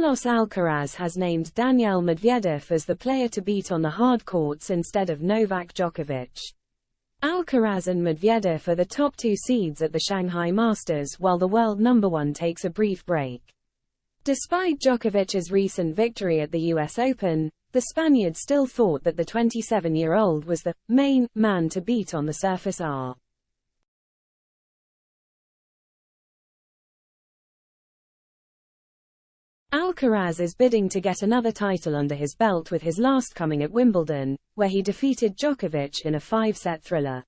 Carlos Alcaraz has named Daniil Medvedev as the player to beat on the hard courts instead of Novak Djokovic. Alcaraz and Medvedev are the top two seeds at the Shanghai Masters, while the world number one takes a brief break. Despite Djokovic's recent victory at the US Open, the Spaniard still thought that the 27-year-old was the main man to beat on the surface. Alcaraz is bidding to get another title under his belt, with his last coming at Wimbledon, where he defeated Djokovic in a 5-set thriller.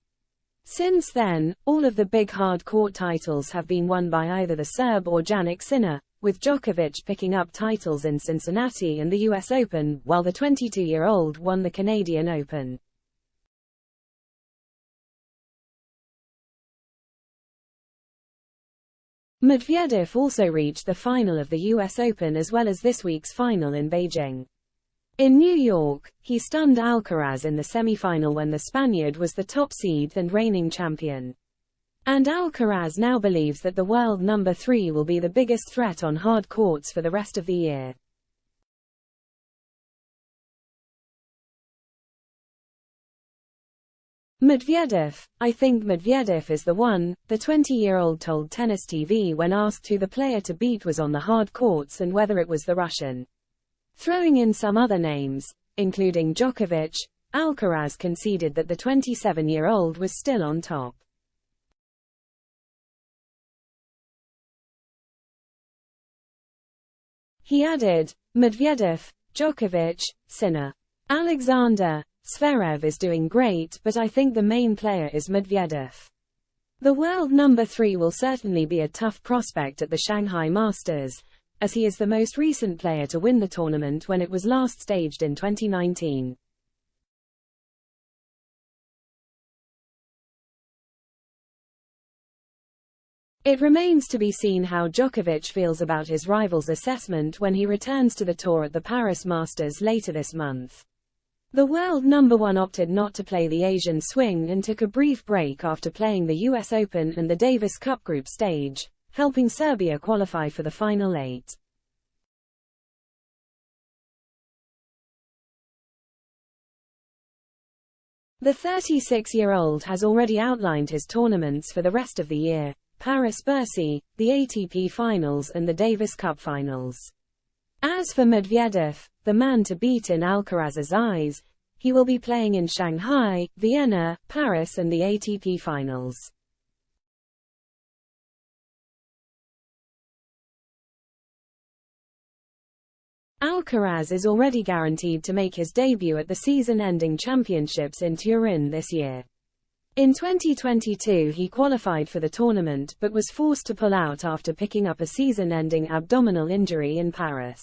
Since then, all of the big hard-court titles have been won by either the Serb or Jannik Sinner, with Djokovic picking up titles in Cincinnati and the US Open, while the 22-year-old won the Canadian Open. Medvedev also reached the final of the US Open as well as this week's final in Beijing. In New York, he stunned Alcaraz in the semi-final when the Spaniard was the top seed and reigning champion. And Alcaraz now believes that the world number 3 will be the biggest threat on hard courts for the rest of the year. Medvedev: I think Medvedev is the one, the 20-year-old told Tennis TV when asked who the player to beat was on the hard courts and whether it was the Russian. Throwing in some other names, including Djokovic, Alcaraz conceded that the 27-year-old was still on top. He added, Medvedev, Djokovic, Sinner, Alexander, Zverev is doing great, but I think the main player is Medvedev. The world number 3 will certainly be a tough prospect at the Shanghai Masters, as he is the most recent player to win the tournament when it was last staged in 2019. It remains to be seen how Djokovic feels about his rival's assessment when he returns to the tour at the Paris Masters later this month. The world number 1 opted not to play the Asian swing and took a brief break after playing the US Open and the Davis Cup group stage, helping Serbia qualify for the final 8. The 36-year-old has already outlined his tournaments for the rest of the year: Paris-Bercy, the ATP Finals and the Davis Cup Finals. As for Medvedev, the man to beat in Alcaraz's eyes, he will be playing in Shanghai, Vienna, Paris and the ATP Finals. Alcaraz is already guaranteed to make his debut at the season-ending championships in Turin this year. In 2022 he qualified for the tournament but was forced to pull out after picking up a season-ending abdominal injury in Paris.